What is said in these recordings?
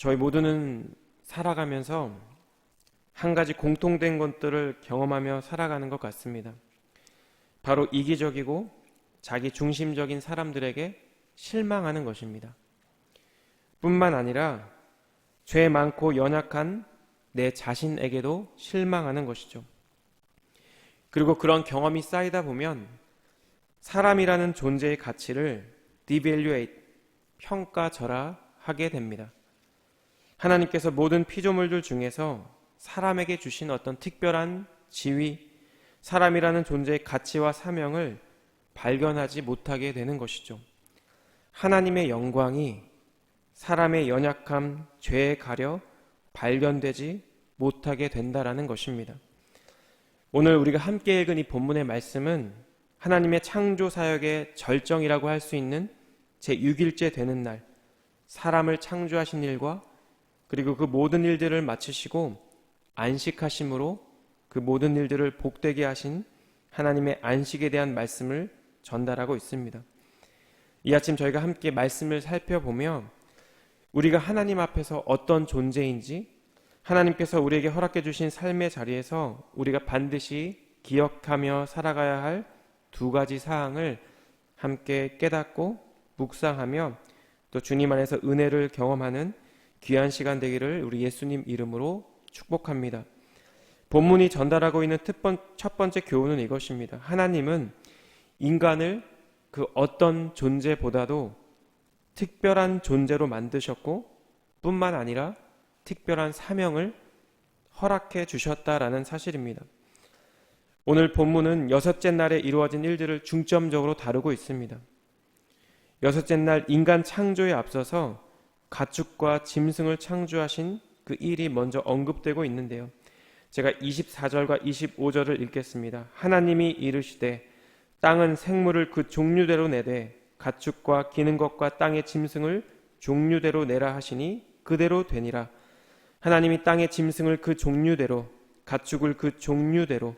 저희 모두는 살아가면서 한 가지 공통된 것들을 경험하며 살아가는 것 같습니다. 바로 이기적이고 자기 중심적인 사람들에게 실망하는 것입니다. 뿐만 아니라 죄 많고 연약한 내 자신에게도 실망하는 것이죠. 그리고 그런 경험이 쌓이다 보면 사람이라는 존재의 가치를 devaluate, 평가절하하게 됩니다. 하나님께서 모든 피조물들 중에서 사람에게 주신 어떤 특별한 지위, 사람이라는 존재의 가치와 사명을 발견하지 못하게 되는 것이죠. 하나님의 영광이 사람의 연약함, 죄에 가려 발견되지 못하게 된다라는 것입니다. 오늘 우리가 함께 읽은 이 본문의 말씀은 하나님의 창조 사역의 절정이라고 할 수 있는 제6일째 되는 날, 사람을 창조하신 일과 그리고 그 모든 일들을 마치시고 안식하심으로 그 모든 일들을 복되게 하신 하나님의 안식에 대한 말씀을 전달하고 있습니다. 이 아침 저희가 함께 말씀을 살펴보며 우리가 하나님 앞에서 어떤 존재인지, 하나님께서 우리에게 허락해 주신 삶의 자리에서 우리가 반드시 기억하며 살아가야 할 두 가지 사항을 함께 깨닫고 묵상하며 또 주님 안에서 은혜를 경험하는 귀한 시간 되기를 우리 예수님 이름으로 축복합니다. 본문이 전달하고 있는 첫 번째 교훈은 이것입니다. 하나님은 인간을 그 어떤 존재보다도 특별한 존재로 만드셨고 뿐만 아니라 특별한 사명을 허락해 주셨다라는 사실입니다. 오늘 본문은 여섯째 날에 이루어진 일들을 중점적으로 다루고 있습니다. 여섯째 날 인간 창조에 앞서서 가축과 짐승을 창조하신 그 일이 먼저 언급되고 있는데요. 제가 24절과 25절을 읽겠습니다. 하나님이 이르시되 땅은 생물을 그 종류대로 내되 가축과 기는 것과 땅의 짐승을 종류대로 내라 하시니 그대로 되니라. 하나님이 땅의 짐승을 그 종류대로, 가축을 그 종류대로,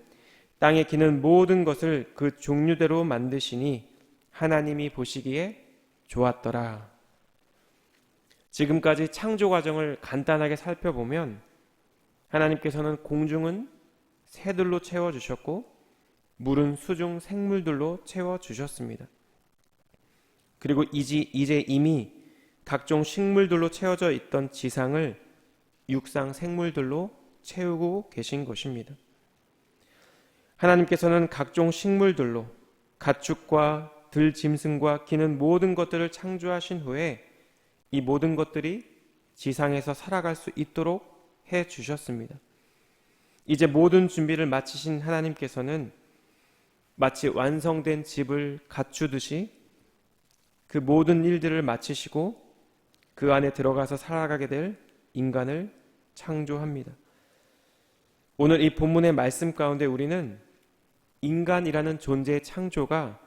땅에 기는 모든 것을 그 종류대로 만드시니 하나님이 보시기에 좋았더라. 지금까지 창조 과정을 간단하게 살펴보면 하나님께서는 공중은 새들로 채워주셨고 물은 수중 생물들로 채워주셨습니다. 그리고 이제 이미 각종 식물들로 채워져 있던 지상을 육상 생물들로 채우고 계신 것입니다. 하나님께서는 각종 식물들로 가축과 들짐승과 기는 모든 것들을 창조하신 후에 이 모든 것들이 지상에서 살아갈 수 있도록 해 주셨습니다. 이제 모든 준비를 마치신 하나님께서는 마치 완성된 집을 갖추듯이 그 모든 일들을 마치시고 그 안에 들어가서 살아가게 될 인간을 창조합니다. 오늘 이 본문의 말씀 가운데 우리는 인간이라는 존재의 창조가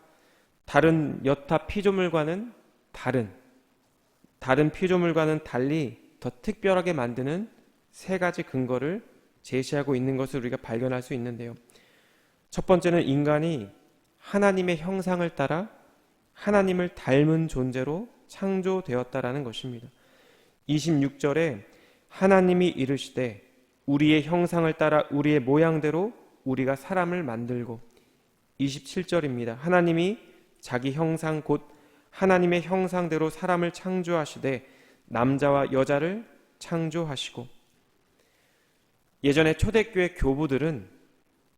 다른 여타 피조물과는 다른 피조물과는 달리 더 특별하게 만드는 세 가지 근거를 제시하고 있는 것을 우리가 발견할 수 있는데요. 첫 번째는 인간이 하나님의 형상을 따라 하나님을 닮은 존재로 창조되었다라는 것입니다. 26절에 하나님이 이르시되 우리의 형상을 따라 우리의 모양대로 우리가 사람을 만들고, 27절입니다. 하나님이 자기 형상 곧 하나님의 형상대로 사람을 창조하시되 남자와 여자를 창조하시고. 예전에 초대교회 교부들은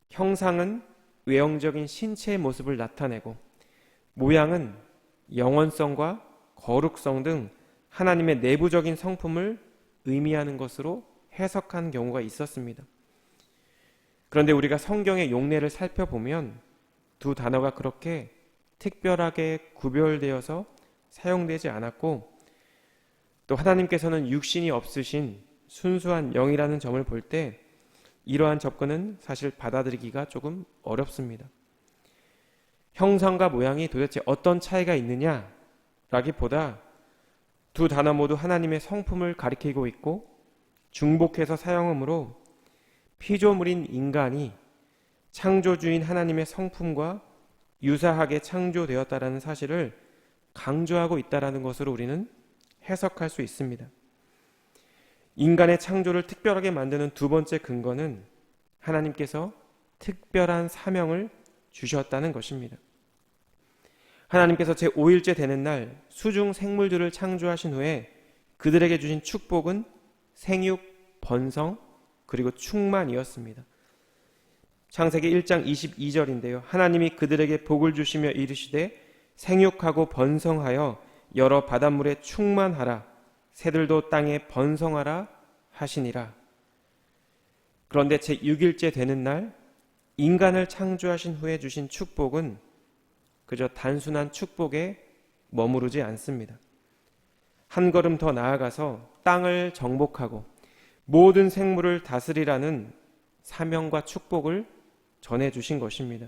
형상은 외형적인 신체의 모습을 나타내고 모양은 영원성과 거룩성 등 하나님의 내부적인 성품을 의미하는 것으로 해석한 경우가 있었습니다. 그런데 우리가 성경의 용례를 살펴보면 두 단어가 그렇게 특별하게 구별되어서 사용되지 않았고 또 하나님께서는 육신이 없으신 순수한 영이라는 점을 볼 때 이러한 접근은 사실 받아들이기가 조금 어렵습니다. 형상과 모양이 도대체 어떤 차이가 있느냐라기보다 두 단어 모두 하나님의 성품을 가리키고 있고 중복해서 사용하므로 피조물인 인간이 창조주인 하나님의 성품과 유사하게 창조되었다라는 사실을 강조하고 있다라는 것으로 우리는 해석할 수 있습니다. 인간의 창조를 특별하게 만드는 두 번째 근거는 하나님께서 특별한 사명을 주셨다는 것입니다. 하나님께서 제5일째 되는 날 수중 생물들을 창조하신 후에 그들에게 주신 축복은 생육, 번성, 그리고 충만이었습니다. 창세기 1장 22절인데요. 하나님이 그들에게 복을 주시며 이르시되 생육하고 번성하여 여러 바닷물에 충만하라. 새들도 땅에 번성하라 하시니라. 그런데 제6일째 되는 날 인간을 창조하신 후에 주신 축복은 그저 단순한 축복에 머무르지 않습니다. 한 걸음 더 나아가서 땅을 정복하고 모든 생물을 다스리라는 사명과 축복을 전해주신 것입니다.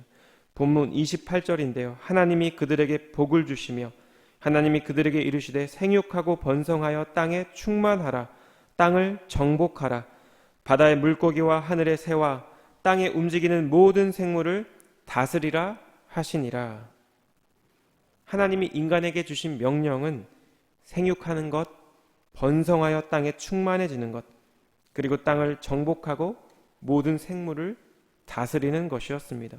본문 28절인데요. 하나님이 그들에게 복을 주시며 하나님이 그들에게 이르시되 생육하고 번성하여 땅에 충만하라. 땅을 정복하라. 바다의 물고기와 하늘의 새와 땅에 움직이는 모든 생물을 다스리라 하시니라. 하나님이 인간에게 주신 명령은 생육하는 것, 번성하여 땅에 충만해지는 것, 그리고 땅을 정복하고 모든 생물을 다스리는 것이었습니다.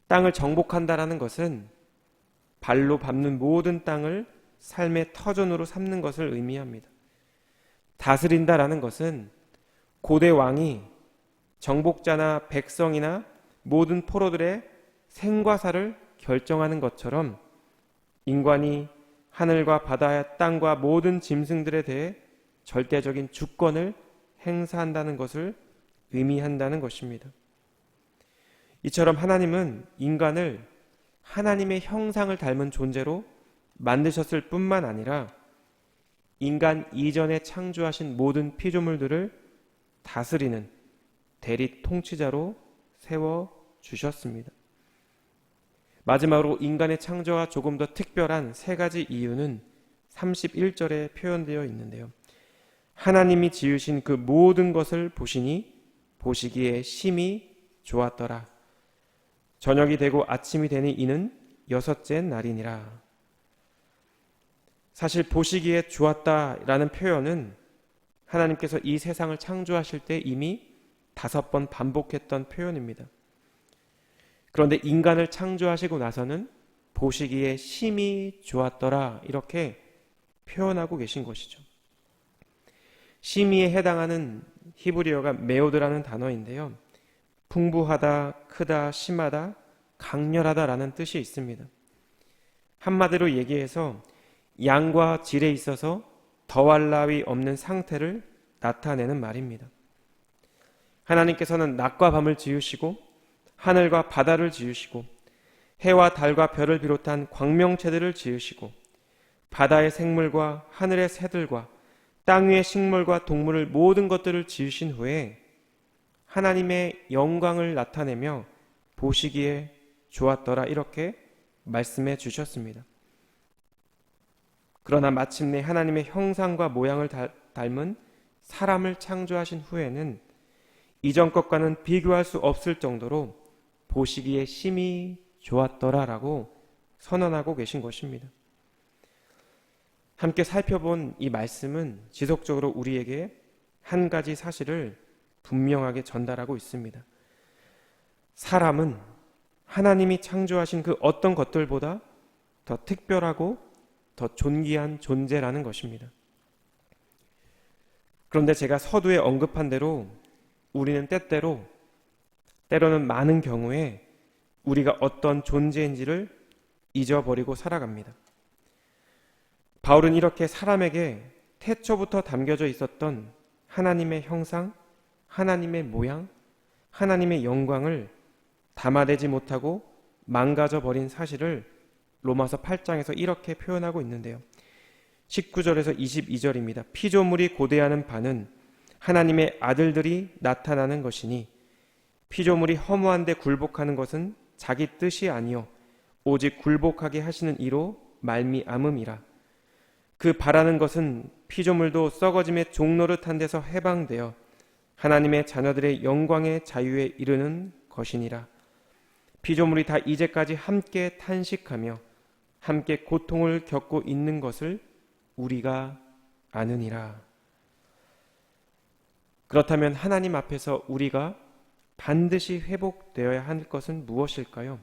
땅을 정복한다라는 것은 발로 밟는 모든 땅을 삶의 터전으로 삼는 것을 의미합니다. 다스린다라는 것은 고대 왕이 정복자나 백성이나 모든 포로들의 생과 사를 결정하는 것처럼 인간이 하늘과 바다의 땅과 모든 짐승들에 대해 절대적인 주권을 행사한다는 것을 의미한다는 것입니다. 이처럼 하나님은 인간을 하나님의 형상을 닮은 존재로 만드셨을 뿐만 아니라 인간 이전에 창조하신 모든 피조물들을 다스리는 대리 통치자로 세워주셨습니다. 마지막으로 인간의 창조가 조금 더 특별한 세 가지 이유는 31절에 표현되어 있는데요. 하나님이 지으신 그 모든 것을 보시니 보시기에 심히 좋았더라. 저녁이 되고 아침이 되니 이는 여섯째 날이니라. 사실 보시기에 좋았다라는 표현은 하나님께서 이 세상을 창조하실 때 이미 5번 반복했던 표현입니다. 그런데 인간을 창조하시고 나서는 보시기에 심히 좋았더라 이렇게 표현하고 계신 것이죠. 심히에 해당하는 히브리어가 메오드라는 단어인데요. 풍부하다, 크다, 심하다, 강렬하다라는 뜻이 있습니다. 한마디로 얘기해서 양과 질에 있어서 더할 나위 없는 상태를 나타내는 말입니다. 하나님께서는 낮과 밤을 지으시고 하늘과 바다를 지으시고 해와 달과 별을 비롯한 광명체들을 지으시고 바다의 생물과 하늘의 새들과 땅 위의 식물과 동물을 모든 것들을 지으신 후에 하나님의 영광을 나타내며 보시기에 좋았더라 이렇게 말씀해 주셨습니다. 그러나 마침내 하나님의 형상과 모양을 닮은 사람을 창조하신 후에는 이전 것과는 비교할 수 없을 정도로 보시기에 심히 좋았더라라고 선언하고 계신 것입니다. 함께 살펴본 이 말씀은 지속적으로 우리에게 한 가지 사실을 분명하게 전달하고 있습니다. 사람은 하나님이 창조하신 그 어떤 것들보다 더 특별하고 더 존귀한 존재라는 것입니다. 그런데 제가 서두에 언급한 대로 우리는 때로는 많은 경우에 우리가 어떤 존재인지를 잊어버리고 살아갑니다. 바울은 이렇게 사람에게 태초부터 담겨져 있었던 하나님의 형상, 하나님의 모양, 하나님의 영광을 담아내지 못하고 망가져 버린 사실을 로마서 8장에서 이렇게 표현하고 있는데요. 19절에서 22절입니다. 피조물이 고대하는 바는 하나님의 아들들이 나타나는 것이니 피조물이 허무한데 굴복하는 것은 자기 뜻이 아니요 오직 굴복하게 하시는 이로 말미암음이라. 그 바라는 것은 피조물도 썩어짐의 종노릇한 데서 해방되어 하나님의 자녀들의 영광의 자유에 이르는 것이니라. 피조물이 다 이제까지 함께 탄식하며 함께 고통을 겪고 있는 것을 우리가 아느니라. 그렇다면 하나님 앞에서 우리가 반드시 회복되어야 할 것은 무엇일까요?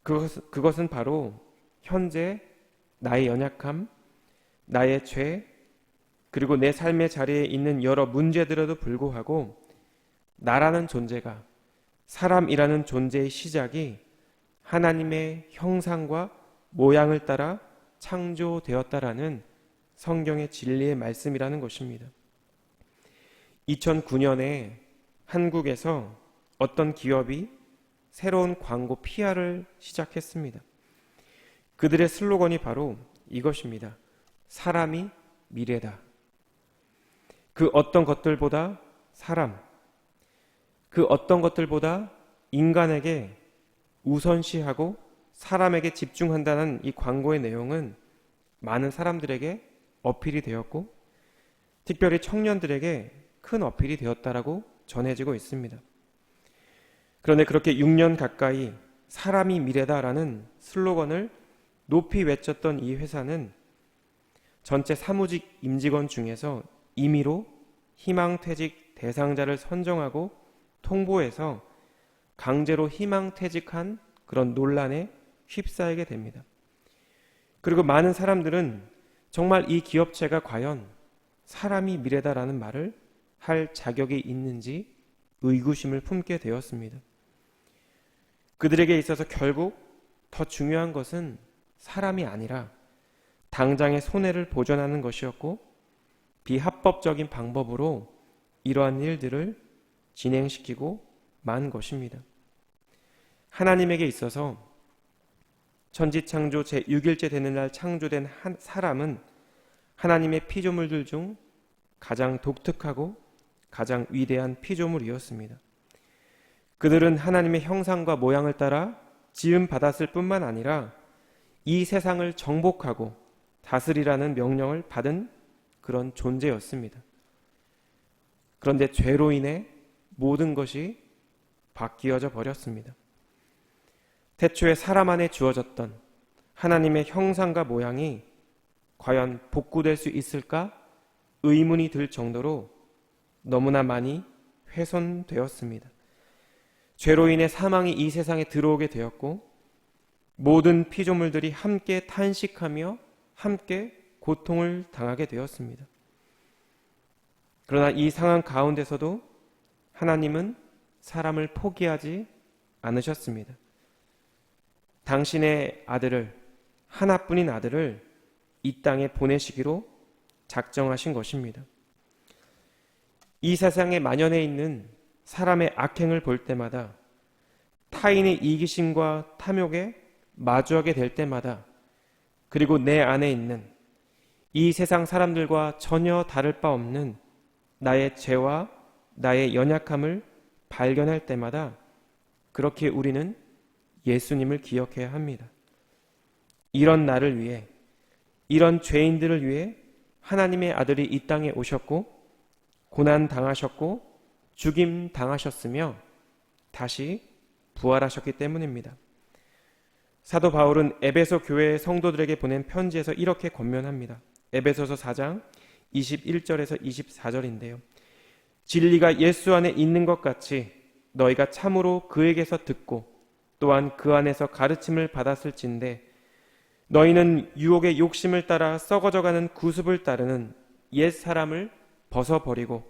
그것은 바로 현재 나의 연약함, 나의 죄, 그리고 내 삶의 자리에 있는 여러 문제들에도 불구하고 나라는 존재가, 사람이라는 존재의 시작이 하나님의 형상과 모양을 따라 창조되었다라는 성경의 진리의 말씀이라는 것입니다. 2009년에 한국에서 어떤 기업이 새로운 광고 PR을 시작했습니다. 그들의 슬로건이 바로 이것입니다. 사람이 미래다. 그 어떤 것들보다 사람, 그 어떤 것들보다 인간에게 우선시하고 사람에게 집중한다는 이 광고의 내용은 많은 사람들에게 어필이 되었고 특별히 청년들에게 큰 어필이 되었다라고 전해지고 있습니다. 그런데 그렇게 6년 가까이 사람이 미래다라는 슬로건을 높이 외쳤던 이 회사는 전체 사무직 임직원 중에서 임의로 희망퇴직 대상자를 선정하고 통보해서 강제로 희망퇴직한 그런 논란에 휩싸이게 됩니다. 그리고 많은 사람들은 정말 이 기업체가 과연 사람이 미래다라는 말을 할 자격이 있는지 의구심을 품게 되었습니다. 그들에게 있어서 결국 더 중요한 것은 사람이 아니라 당장의 손해를 보전하는 것이었고 비합법적인 방법으로 이러한 일들을 진행시키고 만 것입니다. 하나님에게 있어서 천지창조 제6일째 되는 날 창조된 한 사람은 하나님의 피조물들 중 가장 독특하고 가장 위대한 피조물이었습니다. 그들은 하나님의 형상과 모양을 따라 지음 받았을 뿐만 아니라 이 세상을 정복하고 다스리라는 명령을 받은 그런 존재였습니다. 그런데 죄로 인해 모든 것이 바뀌어져 버렸습니다. 태초에 사람 안에 주어졌던 하나님의 형상과 모양이 과연 복구될 수 있을까 의문이 들 정도로 너무나 많이 훼손되었습니다. 죄로 인해 사망이 이 세상에 들어오게 되었고 모든 피조물들이 함께 탄식하며 함께 고통을 당하게 되었습니다. 그러나 이 상황 가운데서도 하나님은 사람을 포기하지 않으셨습니다. 당신의 아들을, 하나뿐인 아들을 이 땅에 보내시기로 작정하신 것입니다. 이 세상에 만연해 있는 사람의 악행을 볼 때마다 타인의 이기심과 탐욕에 마주하게 될 때마다 그리고 내 안에 있는 이 세상 사람들과 전혀 다를 바 없는 나의 죄와 나의 연약함을 발견할 때마다 그렇게 우리는 예수님을 기억해야 합니다. 이런 나를 위해, 이런 죄인들을 위해 하나님의 아들이 이 땅에 오셨고 고난 당하셨고 죽임 당하셨으며 다시 부활하셨기 때문입니다. 사도 바울은 에베소 교회의 성도들에게 보낸 편지에서 이렇게 권면합니다. 에베소서 4장 21절에서 24절인데요. 진리가 예수 안에 있는 것 같이 너희가 참으로 그에게서 듣고 또한 그 안에서 가르침을 받았을진데 너희는 유혹의 욕심을 따라 썩어져가는 구습을 따르는 옛 사람을 벗어버리고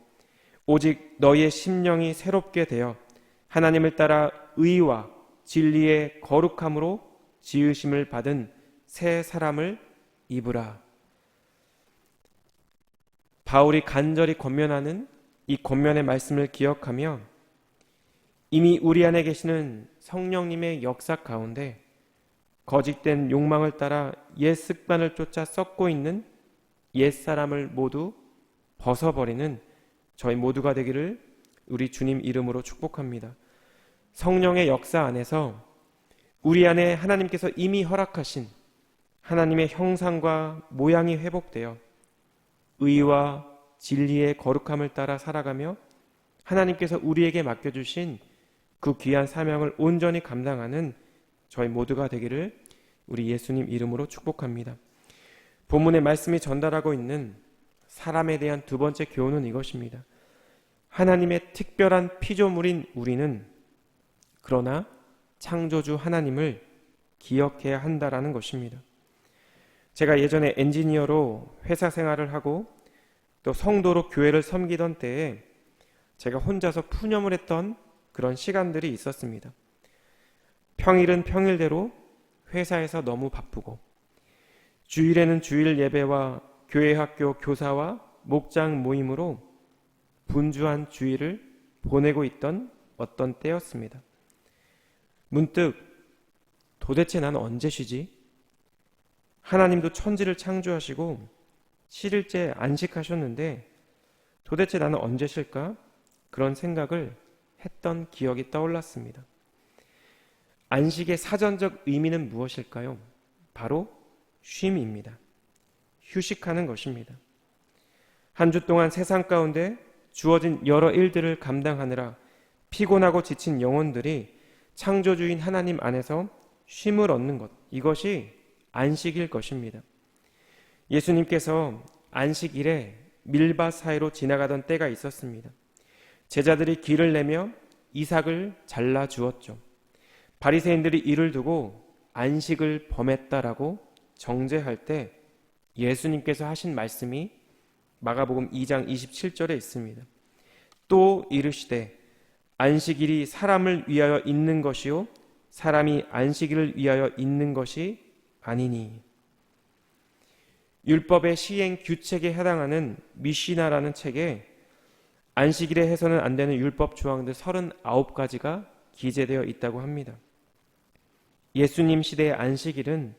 오직 너희의 심령이 새롭게 되어 하나님을 따라 의와 진리의 거룩함으로 지으심을 받은 새 사람을 입으라. 바울이 간절히 권면하는 이 권면의 말씀을 기억하며 이미 우리 안에 계시는 성령님의 역사 가운데 거짓된 욕망을 따라 옛 습관을 쫓아 썩고 있는 옛 사람을 모두 벗어버리는 저희 모두가 되기를 우리 주님 이름으로 축복합니다. 성령의 역사 안에서 우리 안에 하나님께서 이미 허락하신 하나님의 형상과 모양이 회복되어 의와 진리의 거룩함을 따라 살아가며 하나님께서 우리에게 맡겨주신 그 귀한 사명을 온전히 감당하는 저희 모두가 되기를 우리 예수님 이름으로 축복합니다. 본문의 말씀이 전달하고 있는 사람에 대한 두 번째 교훈은 이것입니다. 하나님의 특별한 피조물인 우리는 그러나 창조주 하나님을 기억해야 한다라는 것입니다. 제가 예전에 엔지니어로 회사 생활을 하고 또 성도로 교회를 섬기던 때에 제가 혼자서 푸념을 했던 그런 시간들이 있었습니다. 평일은 평일대로 회사에서 너무 바쁘고 주일에는 주일 예배와 교회 학교 교사와 목장 모임으로 분주한 주일을 보내고 있던 어떤 때였습니다. 문득 도대체 나는 언제 쉬지? 하나님도 천지를 창조하시고 7일째 안식하셨는데 도대체 나는 언제 쉴까? 그런 생각을 했던 기억이 떠올랐습니다. 안식의 사전적 의미는 무엇일까요? 바로 쉼입니다. 휴식하는 것입니다. 한 주 동안 세상 가운데 주어진 여러 일들을 감당하느라 피곤하고 지친 영혼들이 창조주인 하나님 안에서 쉼을 얻는 것, 이것이 안식일 것입니다. 예수님께서 안식일에 밀밭 사이로 지나가던 때가 있었습니다. 제자들이 길을 내며 이삭을 잘라 주었죠. 바리새인들이 이를 두고 안식을 범했다라고 정죄할 때 예수님께서 하신 말씀이 마가복음 2장 27절에 있습니다. 또 이르시되 안식일이 사람을 위하여 있는 것이요 사람이 안식일을 위하여 있는 것이 아니니. 율법의 시행 규칙에 해당하는 미시나라는 책에 안식일에 해서는 안 되는 율법 조항들 39가지가 기재되어 있다고 합니다. 예수님 시대의 안식일은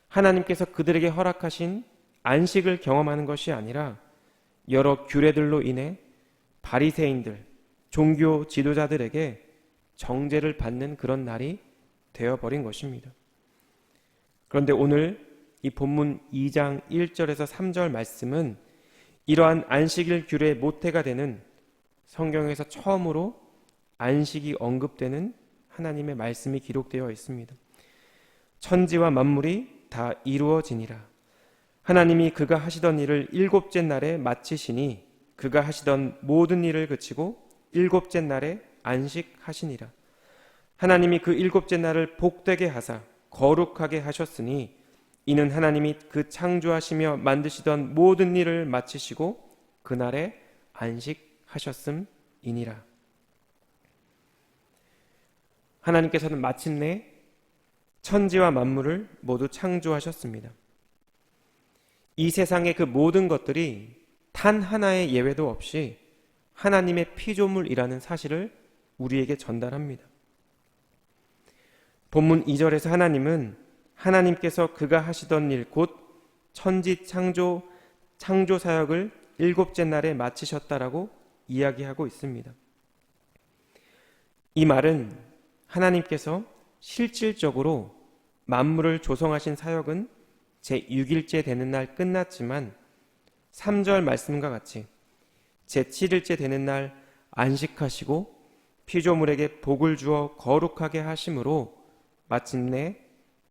하나님께서 그들에게 허락하신 안식을 경험하는 것이 아니라 여러 규례들로 인해 바리새인들, 종교 지도자들에게 정죄를 받는 그런 날이 되어버린 것입니다. 그런데 오늘 이 본문 2장 1절에서 3절 말씀은 이러한 안식일 규례의 모태가 되는 성경에서 처음으로 안식이 언급되는 하나님의 말씀이 기록되어 있습니다. 천지와 만물이 다 이루어지니라. 하나님이 그가 하시던 일을 일곱째 날에 마치시니 그가 하시던 모든 일을 그치고 일곱째 날에 안식하시니라. 하나님이 그 일곱째 날을 복되게 하사 거룩하게 하셨으니 이는 하나님이 그 창조하시며 만드시던 모든 일을 마치시고 그날에 안식하셨음이니라. 하나님께서는 마침내 천지와 만물을 모두 창조하셨습니다. 이 세상의 그 모든 것들이 단 하나의 예외도 없이 하나님의 피조물이라는 사실을 우리에게 전달합니다. 본문 2절에서 하나님은 하나님께서 그가 하시던 일 곧 천지 창조 사역을 일곱째 날에 마치셨다라고 이야기하고 있습니다. 이 말은 하나님께서 실질적으로 만물을 조성하신 사역은 제6일째 되는 날 끝났지만 3절 말씀과 같이 제7일째 되는 날 안식하시고 피조물에게 복을 주어 거룩하게 하심으로 마침내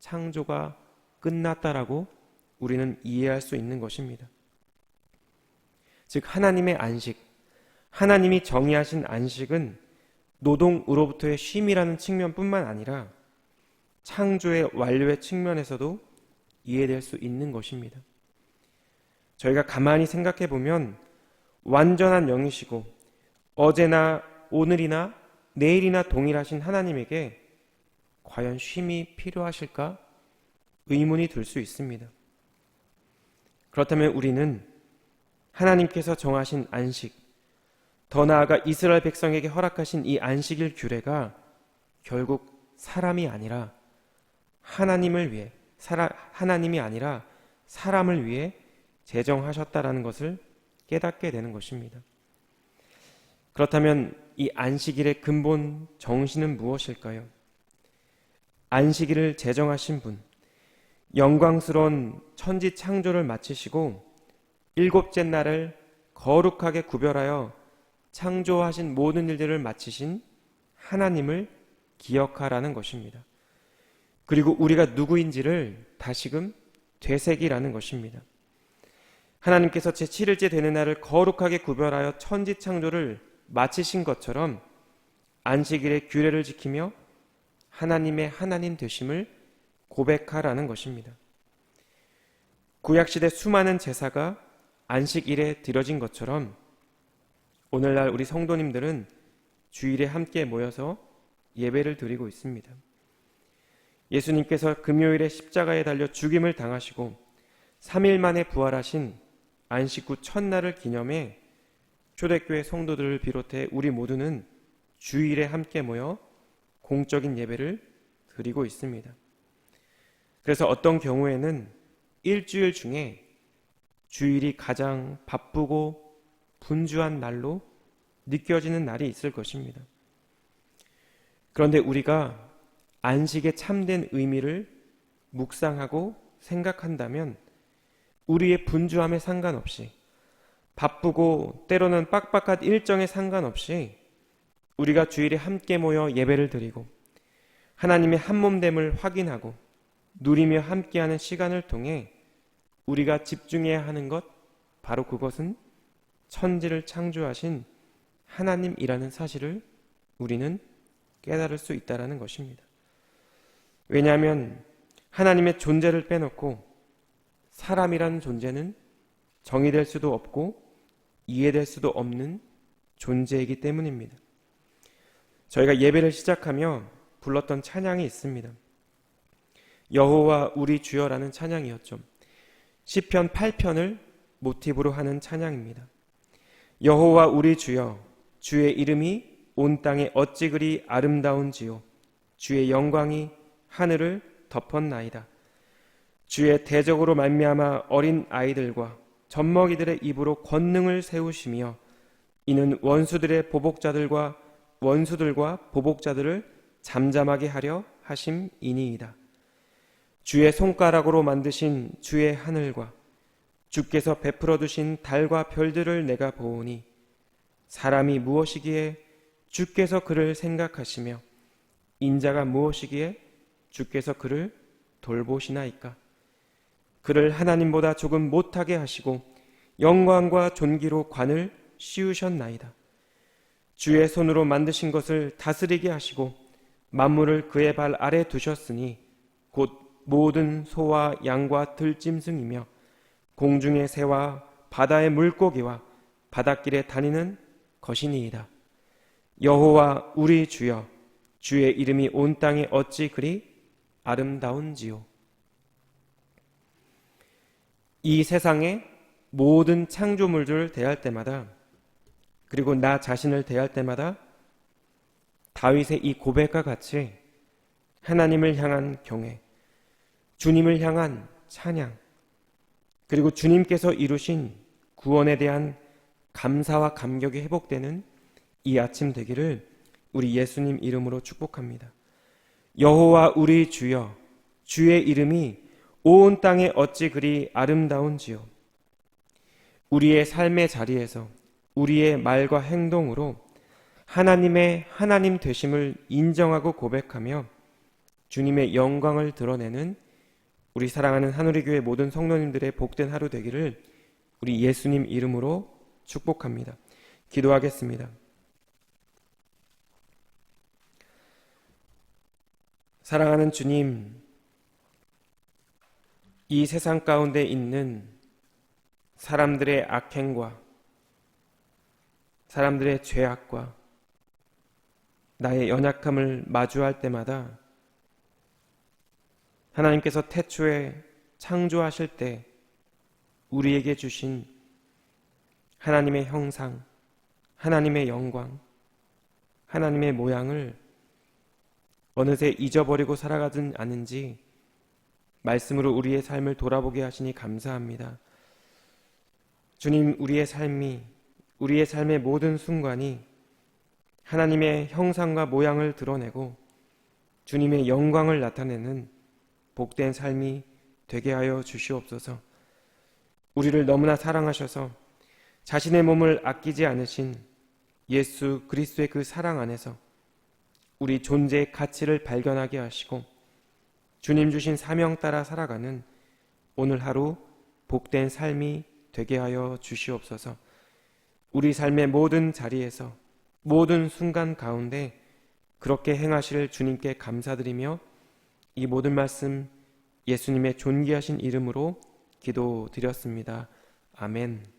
창조가 끝났다라고 우리는 이해할 수 있는 것입니다. 즉 하나님의 안식, 하나님이 정의하신 안식은 노동으로부터의 쉼이라는 측면뿐만 아니라 창조의 완료의 측면에서도 이해될 수 있는 것입니다. 저희가 가만히 생각해 보면 완전한 영이시고 어제나 오늘이나 내일이나 동일하신 하나님에게 과연 쉼이 필요하실까 의문이 들 수 있습니다. 그렇다면 우리는 하나님께서 정하신 안식, 더 나아가 이스라엘 백성에게 허락하신 이 안식일 규례가 결국 사람이 아니라 하나님을 위해, 하나님이 아니라 사람을 위해 제정하셨다라는 것을 깨닫게 되는 것입니다. 그렇다면 이 안식일의 근본 정신은 무엇일까요? 안식일을 제정하신 분, 영광스러운 천지 창조를 마치시고 일곱째 날을 거룩하게 구별하여 창조하신 모든 일들을 마치신 하나님을 기억하라는 것입니다. 그리고 우리가 누구인지를 다시금 되새기라는 것입니다. 하나님께서 제7일째 되는 날을 거룩하게 구별하여 천지 창조를 마치신 것처럼 안식일의 규례를 지키며 하나님의 하나님 되심을 고백하라는 것입니다. 구약시대 수많은 제사가 안식일에 드려진 것처럼 오늘날 우리 성도님들은 주일에 함께 모여서 예배를 드리고 있습니다. 예수님께서 금요일에 십자가에 달려 죽임을 당하시고 3일 만에 부활하신 안식 후 첫날을 기념해 초대교회 성도들을 비롯해 우리 모두는 주일에 함께 모여 공적인 예배를 드리고 있습니다. 그래서 어떤 경우에는 일주일 중에 주일이 가장 바쁘고 분주한 날로 느껴지는 날이 있을 것입니다. 그런데 우리가 안식의 참된 의미를 묵상하고 생각한다면 우리의 분주함에 상관없이 바쁘고 때로는 빡빡한 일정에 상관없이 우리가 주일에 함께 모여 예배를 드리고 하나님의 한몸됨을 확인하고 누리며 함께하는 시간을 통해 우리가 집중해야 하는 것, 바로 그것은 천지를 창조하신 하나님이라는 사실을 우리는 깨달을 수 있다는 것입니다. 왜냐하면 하나님의 존재를 빼놓고 사람이라는 존재는 정의될 수도 없고 이해될 수도 없는 존재이기 때문입니다. 저희가 예배를 시작하며 불렀던 찬양이 있습니다. 여호와 우리 주여라는 찬양이었죠. 시편 8편을 모티브로 하는 찬양입니다. 여호와 우리 주여, 주의 이름이 온 땅에 어찌 그리 아름다운지요. 주의 영광이 하늘을 덮었나이다. 주의 대적으로 말미암아 어린 아이들과 젖먹이들의 입으로 권능을 세우시며 이는 원수들과 보복자들을 잠잠하게 하려 하심이니이다. 주의 손가락으로 만드신 주의 하늘과 주께서 베풀어 두신 달과 별들을 내가 보오니 사람이 무엇이기에 주께서 그를 생각하시며 인자가 무엇이기에 주께서 그를 돌보시나이까. 그를 하나님보다 조금 못하게 하시고 영광과 존귀로 관을 씌우셨나이다. 주의 손으로 만드신 것을 다스리게 하시고 만물을 그의 발 아래 두셨으니 곧 모든 소와 양과 들짐승이며 공중의 새와 바다의 물고기와 바닷길에 다니는 것이니이다. 여호와 우리 주여, 주의 이름이 온 땅에 어찌 그리 아름다운지요. 이 세상의 모든 창조물들을 대할 때마다, 그리고 나 자신을 대할 때마다 다윗의 이 고백과 같이 하나님을 향한 경외, 주님을 향한 찬양, 그리고 주님께서 이루신 구원에 대한 감사와 감격이 회복되는 이 아침 되기를 우리 예수님 이름으로 축복합니다. 여호와 우리 주여, 주의 이름이 온 땅에 어찌 그리 아름다운지요. 우리의 삶의 자리에서 우리의 말과 행동으로 하나님의 하나님 되심을 인정하고 고백하며 주님의 영광을 드러내는 우리 사랑하는 하누리 교회 모든 성도님들의 복된 하루 되기를 우리 예수님 이름으로 축복합니다. 기도하겠습니다. 사랑하는 주님, 이 세상 가운데 있는 사람들의 악행과 사람들의 죄악과 나의 연약함을 마주할 때마다 하나님께서 태초에 창조하실 때 우리에게 주신 하나님의 형상, 하나님의 영광, 하나님의 모양을 어느새 잊어버리고 살아가진 않은지 말씀으로 우리의 삶을 돌아보게 하시니 감사합니다. 주님, 우리의 삶의 모든 순간이 하나님의 형상과 모양을 드러내고 주님의 영광을 나타내는 복된 삶이 되게 하여 주시옵소서. 우리를 너무나 사랑하셔서 자신의 몸을 아끼지 않으신 예수 그리스도의 그 사랑 안에서 우리 존재의 가치를 발견하게 하시고 주님 주신 사명 따라 살아가는 오늘 하루 복된 삶이 되게 하여 주시옵소서. 우리 삶의 모든 자리에서 모든 순간 가운데 그렇게 행하실 주님께 감사드리며 이 모든 말씀 예수님의 존귀하신 이름으로 기도드렸습니다. 아멘.